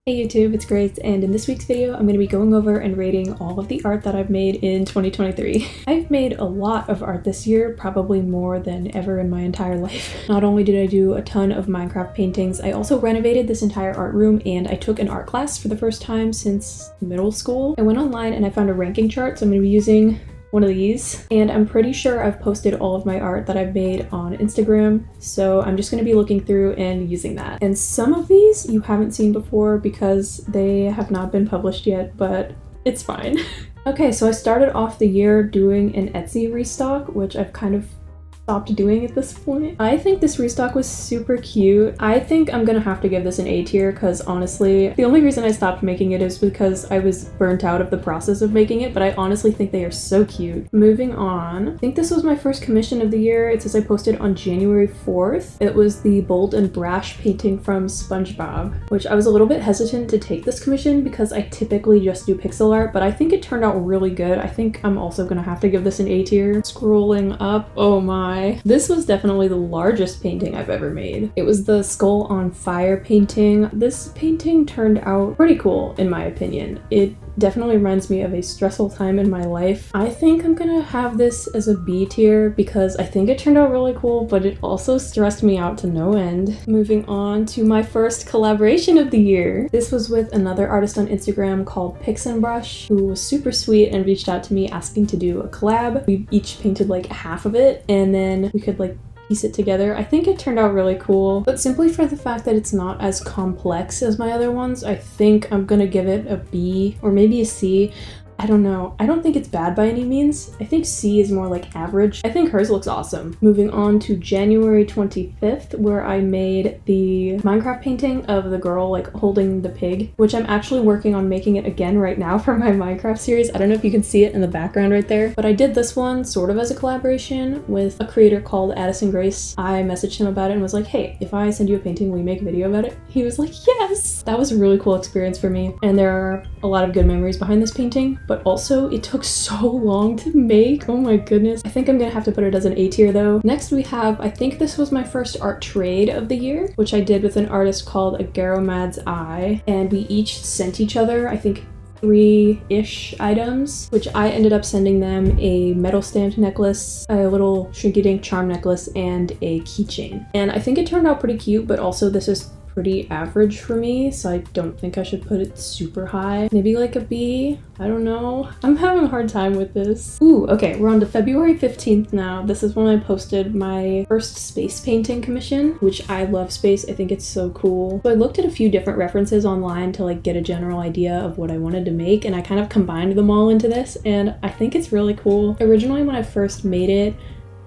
Hey YouTube, it's Grace, and in this week's video I'm going to be going over and rating all of the art that I've made in 2023. I've made a lot of art this year, probably more than ever in my entire life. Not only did I do a ton of Minecraft paintings, I also renovated this entire art room and I took an art class for the first time since middle school. I went online and I found a ranking chart, so I'm going to be using one of these, and I'm pretty sure I've posted all of my art that I've made on Instagram, so I'm just going to be looking through and using that. And some of these you haven't seen before because they have not been published yet, but it's fine. Okay, so I started off the year doing an Etsy restock, which I've kind of stopped doing at this point. I think this restock was super cute. I think I'm gonna have to give this an A tier because honestly, the only reason I stopped making it is because I was burnt out of the process of making it, but I honestly think they are so cute. Moving on, I think this was my first commission of the year. It says I posted on January 4th. It was the Bold and Brash painting from SpongeBob, which I was a little bit hesitant to take this commission because I typically just do pixel art, but I think it turned out really good. I think I'm also gonna have to give this an A tier. Scrolling up, oh my. This was definitely the largest painting I've ever made. It was the Skull on Fire painting. This painting turned out pretty cool in my opinion. It definitely reminds me of a stressful time in my life. I think I'm gonna have this as a B tier because I think it turned out really cool, but it also stressed me out to no end. Moving on to my first collaboration of the year. This was with another artist on Instagram called Pix and Brush, who was super sweet and reached out to me asking to do a collab. We each painted like half of it and then we could like piece it together. I think it turned out really cool, but simply for the fact that it's not as complex as my other ones, I think I'm gonna give it a B or maybe a C. I don't know. I don't think it's bad by any means. I think C is more like average. I think hers looks awesome. Moving on to January 25th, where I made the Minecraft painting of the girl like holding the pig, which I'm actually working on making it again right now for my Minecraft series. I don't know if you can see it in the background right there, but I did this one sort of as a collaboration with a creator called Addison Grace. I messaged him about it and was like, hey, if I send you a painting, will you make a video about it? He was like, yes! That was a really cool experience for me, and there are a lot of good memories behind this painting. But also it took so long to make. Oh my goodness. I think I'm gonna have to put it as an A tier though. Next we have, I think this was my first art trade of the year, which I did with an artist called Agaromad's Eye, and we each sent each other, I think, 3-ish items, which I ended up sending them a metal stamped necklace, a little Shrinky Dink charm necklace, and a keychain. And I think it turned out pretty cute, but also this is pretty average for me, so I don't think I should put it super high. Maybe like a B? I don't know. I'm having a hard time with this. Ooh, okay, we're on to February 15th now. This is when I posted my first space painting commission, which I love space. I think it's so cool. So I looked at a few different references online to like get a general idea of what I wanted to make, and I kind of combined them all into this, and I think it's really cool. Originally when I first made it,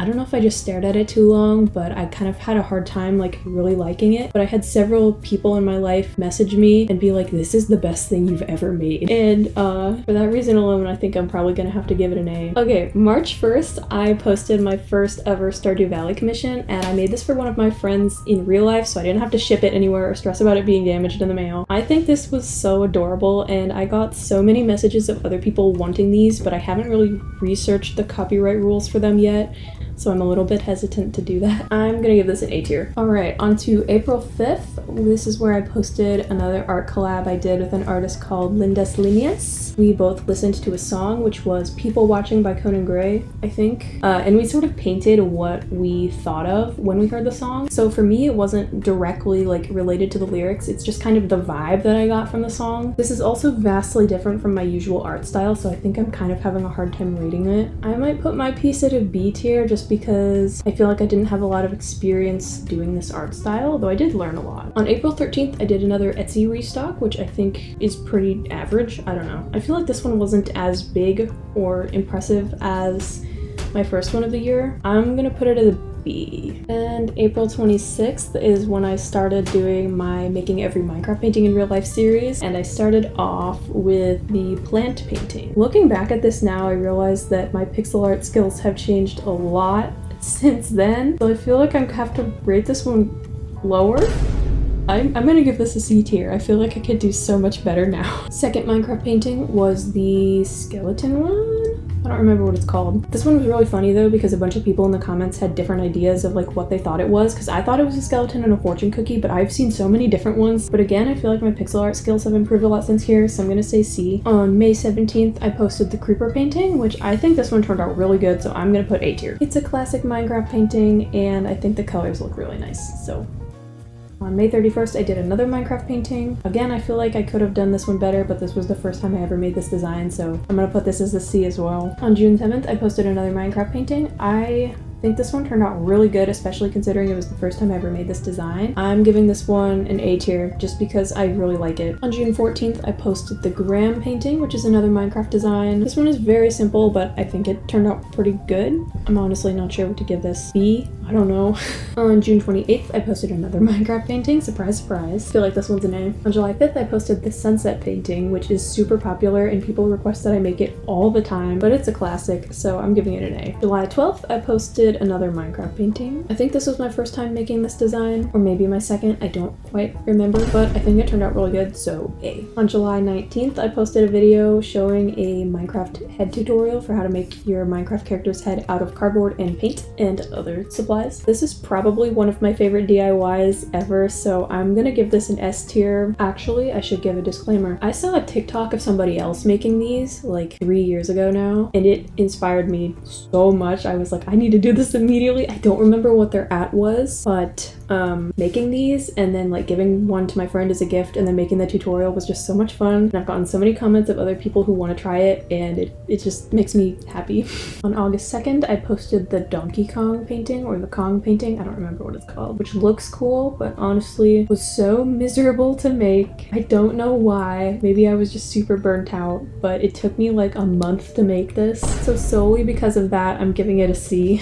I don't know if I just stared at it too long, but I kind of had a hard time like really liking it. But I had several people in my life message me and be like, this is the best thing you've ever made. And for that reason alone, I think I'm probably gonna have to give it an A. Okay, March 1st, I posted my first ever Stardew Valley commission, and I made this for one of my friends in real life, so I didn't have to ship it anywhere or stress about it being damaged in the mail. I think this was so adorable, and I got so many messages of other people wanting these, but I haven't really researched the copyright rules for them yet, so I'm a little bit hesitant to do that. I'm gonna give this an A tier. All right, on to April 5th. This is where I posted another art collab I did with an artist called Lindas Líneas. We both listened to a song, which was People Watching by Conan Gray, I think. And we sort of painted what we thought of when we heard the song. So for me, it wasn't directly like related to the lyrics. It's just kind of the vibe that I got from the song. This is also vastly different from my usual art style, so I think I'm kind of having a hard time rating it. I might put my piece at a B tier just because I feel like I didn't have a lot of experience doing this art style, though I did learn a lot. On April 13th, I did another Etsy restock, which I think is pretty average. I don't know. I feel like this one wasn't as big or impressive as my first one of the year. I'm gonna put it at a B. And April 26th is when I started doing my Making Every Minecraft Painting in Real Life series, and I started off with the plant painting. Looking back at this now, I realize that my pixel art skills have changed a lot since then, so I feel like I have to rate this one lower. I'm gonna give this a C tier. I feel like I could do so much better now. Second Minecraft painting was the skeleton one. I don't remember what it's called. This one was really funny though because a bunch of people in the comments had different ideas of like what they thought it was, because I thought it was a skeleton and a fortune cookie, but I've seen so many different ones. But again, I feel like my pixel art skills have improved a lot since here, so I'm gonna say C. On May 17th, I posted the creeper painting, which I think this one turned out really good, so I'm gonna put A tier. It's a classic Minecraft painting, and I think the colors look really nice, so. On May 31st, I did another Minecraft painting. Again, I feel like I could have done this one better, but this was the first time I ever made this design, so I'm gonna put this as a C as well. On June 7th, I posted another Minecraft painting. I think this one turned out really good, especially considering it was the first time I ever made this design. I'm giving this one an A tier just because I really like it. On June 14th, I posted the Graham painting, which is another Minecraft design. This one is very simple, but I think it turned out pretty good. I'm honestly not sure what to give this. B? I don't know. On June 28th, I posted another Minecraft painting. Surprise, surprise. I feel like this one's an A. On July 5th, I posted the sunset painting, which is super popular and people request that I make it all the time, but it's a classic, so I'm giving it an A. July 12th, I posted another Minecraft painting. I think this was my first time making this design, or maybe my second, I don't quite remember, but I think it turned out really good, so A. On July 19th, I posted a video showing a Minecraft head tutorial for how to make your Minecraft character's head out of cardboard and paint and other supplies. This is probably one of my favorite DIYs ever, so I'm gonna give this an S tier. Actually, I should give a disclaimer. I saw a TikTok of somebody else making these like 3 years ago now, and it inspired me so much. I was like, I need to do this immediately. I don't remember what their at was, but making these and then like giving one to my friend as a gift and then making the tutorial was just so much fun. And I've gotten so many comments of other people who want to try it, and it just makes me happy. On August 2nd, I posted the Donkey Kong painting, or the Kong painting, I don't remember what it's called, which looks cool, but honestly was so miserable to make. I don't know why. Maybe I was just super burnt out, but it took me like a month to make this. So solely because of that, I'm giving it a C.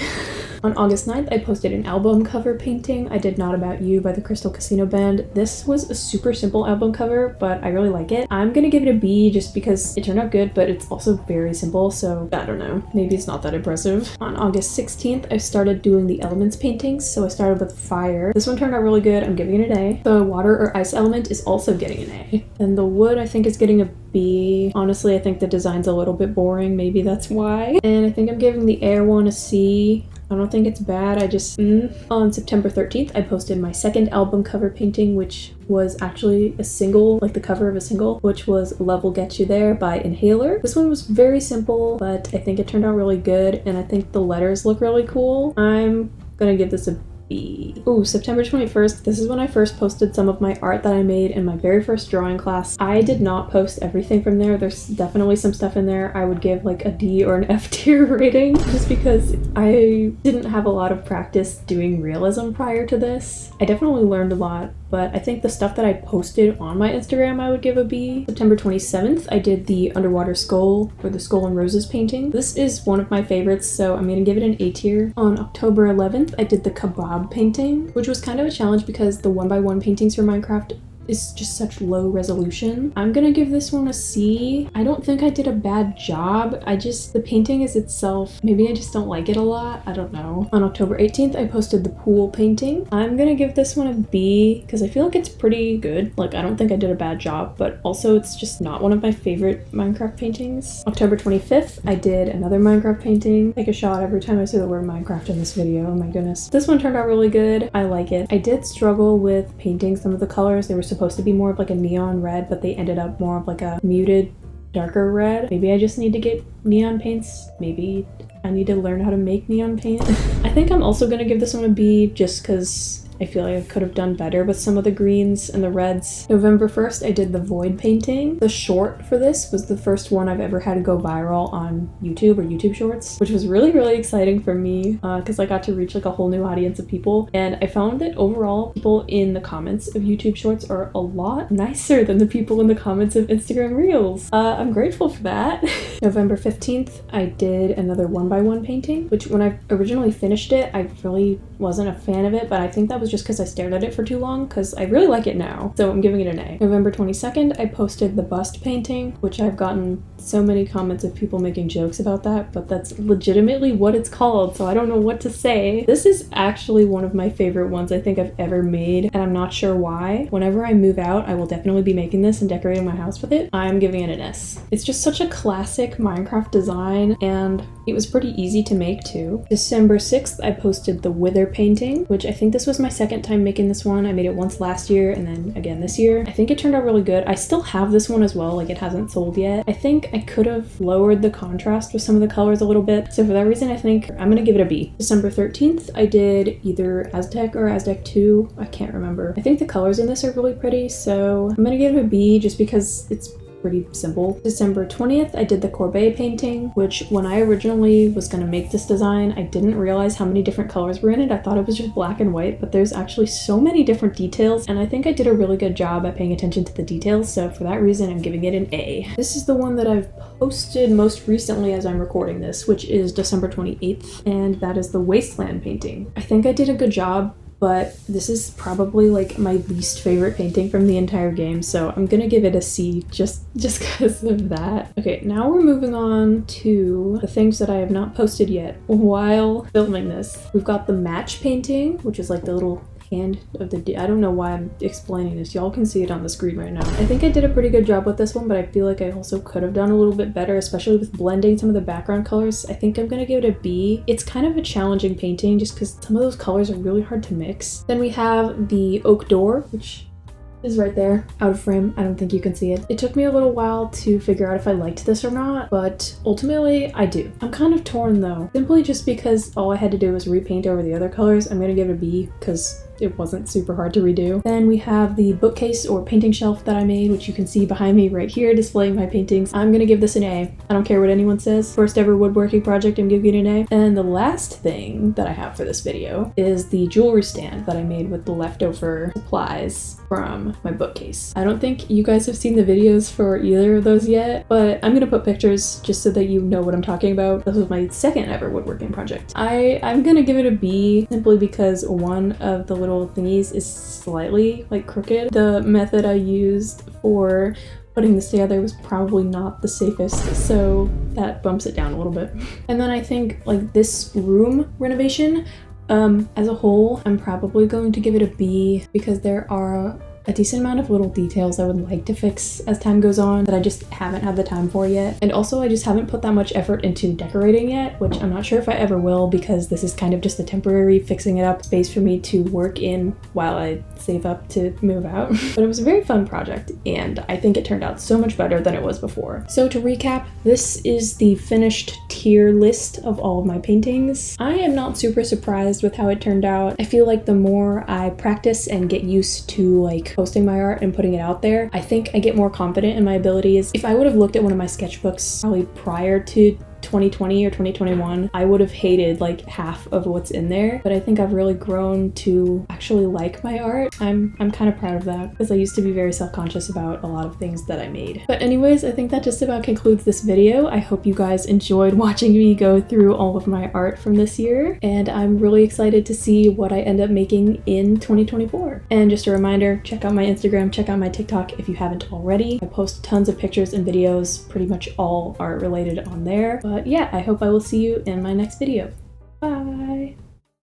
On August 9th, I posted an album cover painting. I did Not About You by the Crystal Casino Band. This was a super simple album cover, but I really like it. I'm gonna give it a B just because it turned out good, but it's also very simple, so I don't know. Maybe it's not that impressive. On August 16th, I started doing the elements paintings, so I started with fire. This one turned out really good. I'm giving it an A. The water or ice element is also getting an A. And the wood, I think, is getting a B. Honestly, I think the design's a little bit boring. Maybe that's why. And I think I'm giving the air one a C. I don't think it's bad, I just, On September 13th, I posted my second album cover painting, which was actually a single, like the cover of a single, which was Love Will Get You There by Inhaler. This one was very simple, but I think it turned out really good, and I think the letters look really cool. I'm gonna give this a B. Ooh, September 21st, this is when I first posted some of my art that I made in my very first drawing class. I did not post everything from there. There's definitely some stuff in there I would give like a D or an F tier rating, just because I didn't have a lot of practice doing realism prior to this. I definitely learned a lot, but I think the stuff that I posted on my Instagram I would give a B. September 27th, I did the underwater skull, or the skull and roses painting. This is one of my favorites, so I'm gonna give it an A tier. On October 11th, I did the kebab painting, which was kind of a challenge because the 1x1 paintings for Minecraft is just such low resolution. I'm gonna give this one a C. I don't think I did a bad job. The painting is itself, maybe I just don't like it a lot. I don't know. On October 18th, I posted the pool painting. I'm gonna give this one a B because I feel like it's pretty good. Like, I don't think I did a bad job, but also it's just not one of my favorite Minecraft paintings. October 25th, I did another Minecraft painting. Take a shot every time I say the word Minecraft in this video. Oh my goodness. This one turned out really good. I like it. I did struggle with painting some of the colors. They were supposed to be more of like a neon red, but they ended up more of like a muted, darker red. Maybe I just need to get neon paints. Maybe I need to learn how to make neon paint. I think I'm also gonna give this one a B just because I feel like I could have done better with some of the greens and the reds. November 1st, I did the void painting. The short for this was the first one I've ever had to go viral on YouTube or YouTube Shorts, which was really, really exciting for me because I got to reach like a whole new audience of people. And I found that overall, people in the comments of YouTube Shorts are a lot nicer than the people in the comments of Instagram Reels. I'm grateful for that. November 15th, I did another 1x1 painting, which when I originally finished it, I really wasn't a fan of it, but I think that was was just because I stared at it for too long, because I really like it now, so I'm giving it an A. November 22nd, I posted the bust painting, which I've gotten so many comments of people making jokes about that, but that's legitimately what it's called, so I don't know what to say. This is actually one of my favorite ones I think I've ever made, and I'm not sure why. Whenever I move out, I will definitely be making this and decorating my house with it. I'm giving it an S. It's just such a classic Minecraft design, and it was pretty easy to make too. December 6th, I posted the Wither painting, which I think this was my second time making this one. I made it once last year and then again this year. I think it turned out really good. I still have this one as well, like it hasn't sold yet. I think I could have lowered the contrast with some of the colors a little bit, so for that reason I think I'm gonna give it a B. December 13th, I did either Aztec or Aztec 2, I can't remember. I think the colors in this are really pretty, so I'm gonna give it a B just because it's pretty simple. December 20th, I did the Courbet painting, which when I originally was gonna make this design, I didn't realize how many different colors were in it. I thought it was just black and white, but there's actually so many different details, and I think I did a really good job at paying attention to the details, so for that reason, I'm giving it an A. This is the one that I've posted most recently as I'm recording this, which is December 28th, and that is the Wasteland painting. I think I did a good job, but this is probably like my least favorite painting from the entire game, so I'm gonna give it a C just because of that. Okay, now we're moving on to the things that I have not posted yet while filming this. We've got the match painting, which is like the little hand of the I don't know why I'm explaining this. Y'all can see it on the screen right now. I think I did a pretty good job with this one, but I feel like I also could have done a little bit better, especially with blending some of the background colors. I think I'm gonna give it a B. It's kind of a challenging painting just because some of those colors are really hard to mix. Then we have the oak door, which is right there, out of frame. I don't think you can see it. It took me a little while to figure out if I liked this or not, but ultimately I do. I'm kind of torn though, simply just because all I had to do was repaint over the other colors. I'm gonna give it a B because it wasn't super hard to redo. Then we have the bookcase or painting shelf that I made, which you can see behind me right here displaying my paintings. I'm gonna give this an A. I don't care what anyone says. First ever woodworking project, I'm giving it an A. And the last thing that I have for this video is the jewelry stand that I made with the leftover supplies from my bookcase. I don't think you guys have seen the videos for either of those yet, but I'm gonna put pictures just so that you know what I'm talking about. This was my second ever woodworking project. I'm gonna give it a B simply because one of the little thingies is slightly like crooked. The method I used for putting this together was probably not the safest, so that bumps it down a little bit. And then I think like this room renovation, as a whole, I'm probably going to give it a B because there are a decent amount of little details I would like to fix as time goes on that I just haven't had the time for yet. And also I just haven't put that much effort into decorating yet, which I'm not sure if I ever will because this is kind of just a temporary fixing it up space for me to work in while I save up to move out. But it was a very fun project and I think it turned out so much better than it was before. So to recap, this is the finished tier list of all of my paintings. I am not super surprised with how it turned out. I feel like the more I practice and get used to like posting my art and putting it out there, I think I get more confident in my abilities. If I would have looked at one of my sketchbooks probably prior to 2020 or 2021, I would have hated like half of what's in there, but I think I've really grown to actually like my art. I'm kind of proud of that because I used to be very self-conscious about a lot of things that I made. But anyways, I think that just about concludes this video. I hope you guys enjoyed watching me go through all of my art from this year, and I'm really excited to see what I end up making in 2024. And just a reminder, check out my Instagram, check out my TikTok if you haven't already. I post tons of pictures and videos, pretty much all art related on there. But yeah, I hope I will see you in my next video. Bye!